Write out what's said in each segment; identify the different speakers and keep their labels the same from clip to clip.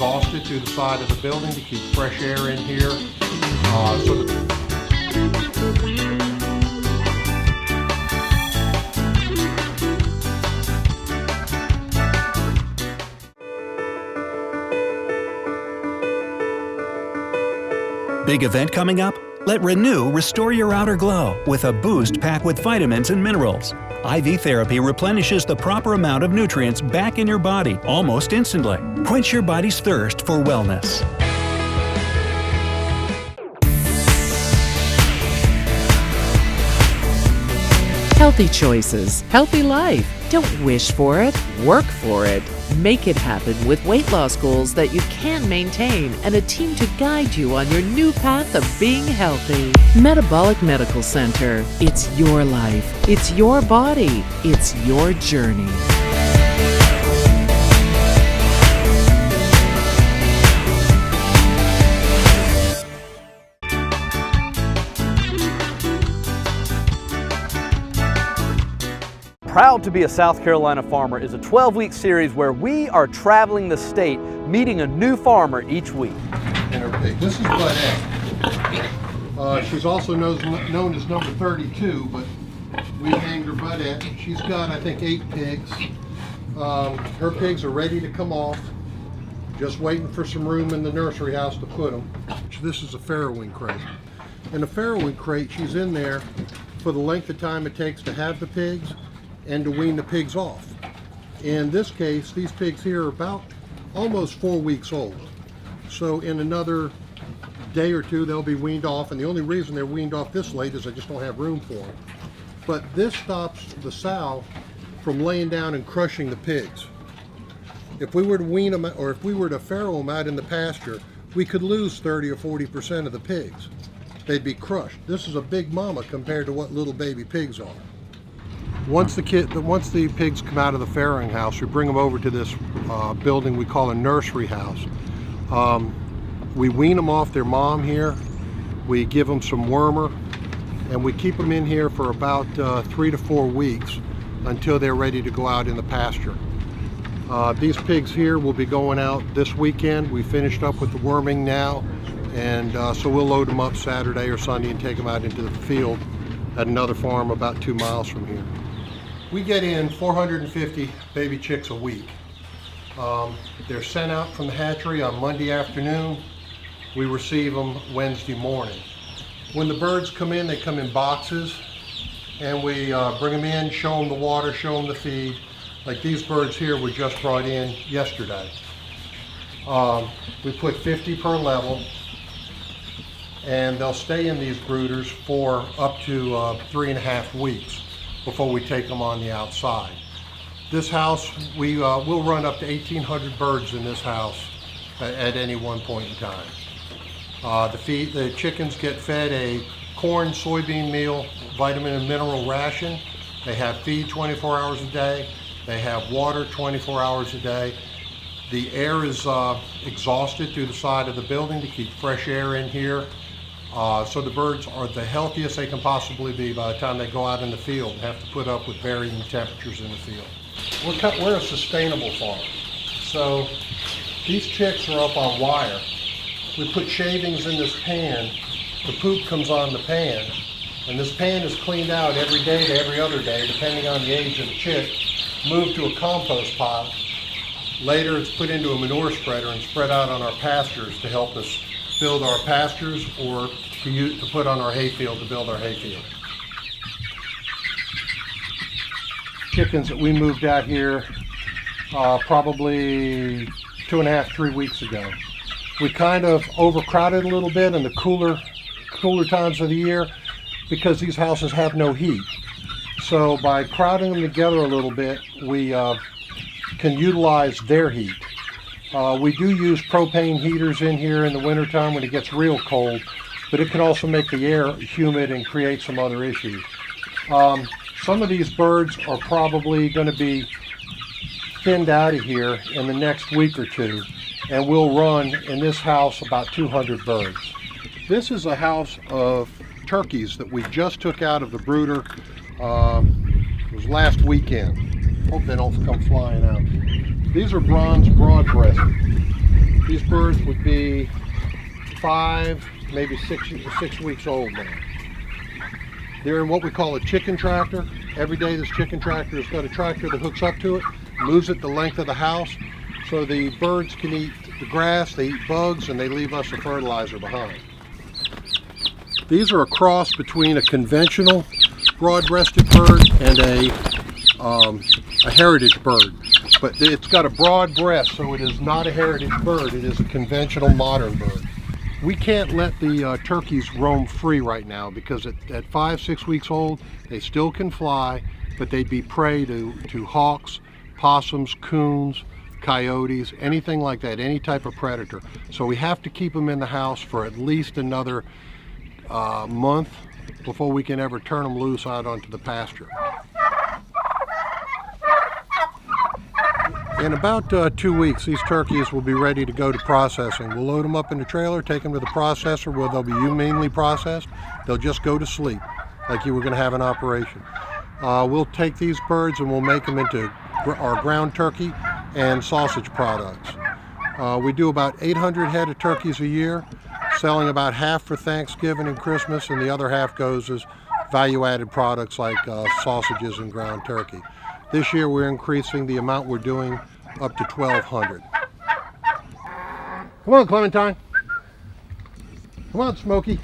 Speaker 1: exhausted through the side of the building to keep fresh air in here.
Speaker 2: Big event coming up? Let Renew restore your outer glow with a boost packed with vitamins and minerals. IV therapy replenishes the proper amount of nutrients back in your body almost instantly. Quench your body's thirst for wellness.
Speaker 3: Healthy choices, healthy life. Don't wish for it, work for it. Make it happen with weight loss goals that you can maintain and a team to guide you on your new path of being healthy. Metabolic Medical Center. It's your life. It's your body. It's your journey.
Speaker 4: Proud to be a South Carolina Farmer is a 12-week series where we are traveling the state, meeting a new farmer each week.
Speaker 1: And her pig. This is Budette. She's also known as number 32, but we named her Budette. She's got, I think, 8 pigs. Her pigs are ready to come off. Just waiting for some room in the nursery house to put them. This is a farrowing crate. In a farrowing crate, she's in there for the length of time it takes to have the pigs and to wean the pigs off. In this case, these pigs here are about almost 4 weeks old. So in another day or two, they'll be weaned off, and the only reason they're weaned off this late is I just don't have room for them. But this stops the sow from laying down and crushing the pigs. If we were to wean them, or if we were to farrow them out in the pasture, we could lose 30 or 40% of the pigs. They'd be crushed. This is a big mama compared to what little baby pigs are. Once the pigs come out of the farrowing house, we bring them over to this building we call a nursery house. We wean them off their mom here. We give them some wormer, and we keep them in here for about 3 to 4 weeks until they're ready to go out in the pasture. These pigs here will be going out this weekend. We finished up with the worming now, and so we'll load them up Saturday or Sunday and take them out into the field at another farm about 2 miles from here. We get in 450 baby chicks a week. They're sent out from the hatchery on Monday afternoon. We receive them Wednesday morning. When the birds come in, they come in boxes, and we bring them in, show them the water, show them the feed. Like these birds here were just brought in yesterday. We put 50 per level, and they'll stay in these brooders for up to 3.5 weeks before we take them on the outside. This house, we'll run up to 1,800 birds in this house at any one point in time. The chickens get fed a corn, soybean meal, vitamin and mineral ration. They have feed 24 hours a day. They have water 24 hours a day. The air is exhausted through the side of the building to keep fresh air in here. So the birds are the healthiest they can possibly be by the time they go out in the field and have to put up with varying temperatures in the field. We're a sustainable farm. So these chicks are up on wire. We put shavings in this pan. The poop comes on the pan, and this pan is cleaned out every day to every other day, depending on the age of the chick, moved to a compost pile. Later it's put into a manure spreader and spread out on our pastures to help us build our pastures, or to put on our hayfield to build our hayfield. Chickens that we moved out here probably 2.5, 3 weeks ago. We kind of overcrowded a little bit in the cooler times of the year because these houses have no heat. So by crowding them together a little bit, we can utilize their heat. We do use propane heaters in here in the wintertime when it gets real cold, but it can also make the air humid and create some other issues. Some of these birds are probably going to be thinned out of here in the next week or two, and we'll run in this house about 200 birds. This is a house of turkeys that we just took out of the brooder. It was last weekend. Hope they don't come flying out. These are bronze broad-breasted. These birds would be 5, maybe 6 weeks old now. They're in what we call a chicken tractor. Every day this chicken tractor has got a tractor that hooks up to it, moves it the length of the house, so the birds can eat the grass, they eat bugs, and they leave us the fertilizer behind. These are a cross between a conventional broad-breasted bird and a heritage bird. But it's got a broad breast, so it is not a heritage bird. It is a conventional modern bird. We can't let the turkeys roam free right now because at 5, 6 weeks old, they still can fly, but they'd be prey to hawks, possums, coons, coyotes, anything like that, any type of predator. So we have to keep them in the house for at least another month before we can ever turn them loose out onto the pasture. In about 2 weeks, these turkeys will be ready to go to processing. We'll load them up in the trailer, take them to the processor where they'll be humanely processed. They'll just go to sleep like you were going to have an operation. We'll take these birds and we'll make them into our ground turkey and sausage products. We do about 800 head of turkeys a year, selling about half for Thanksgiving and Christmas, and the other half goes as value-added products like sausages and ground turkey. This year we're increasing the amount we're doing up to 1,200. Come on, Clementine. Come on, Smokey.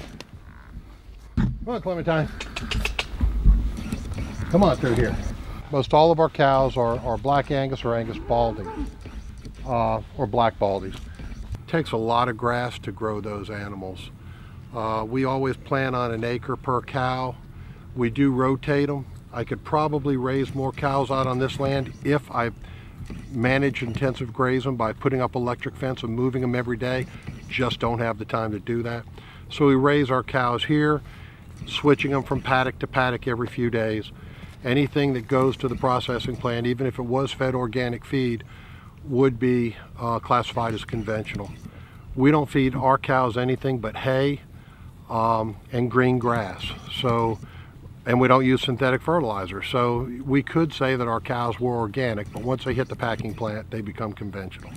Speaker 1: Come on, Clementine. Come on through here. Most all of our cows are Black Angus or Angus Balding, or Black Baldies. It takes a lot of grass to grow those animals. We always plan on an acre per cow. We do rotate them. I could probably raise more cows out on this land if I manage intensive graze them by putting up electric fence and moving them every day. Just don't have the time to do that. So we raise our cows here, switching them from paddock to paddock every few days. Anything that goes to the processing plant, even if it was fed organic feed, would be classified as conventional. We don't feed our cows anything but hay and green grass. And we don't use synthetic fertilizer. So we could say that our cows were organic, but once they hit the packing plant, they become conventional.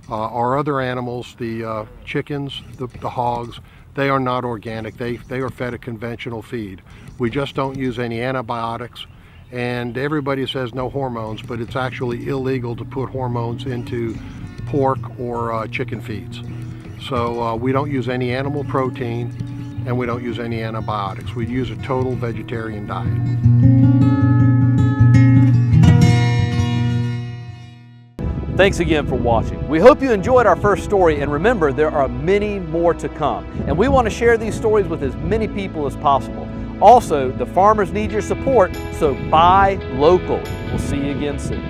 Speaker 1: Our other animals, the chickens, the hogs, they are not organic. They are fed a conventional feed. We just don't use any antibiotics. And everybody says no hormones, but it's actually illegal to put hormones into pork or chicken feeds. So we don't use any animal protein, and we don't use any antibiotics. We use a total vegetarian diet.
Speaker 4: Thanks again for watching. We hope you enjoyed our first story, and remember, there are many more to come. And we want to share these stories with as many people as possible. Also, the farmers need your support, so buy local. We'll see you again soon.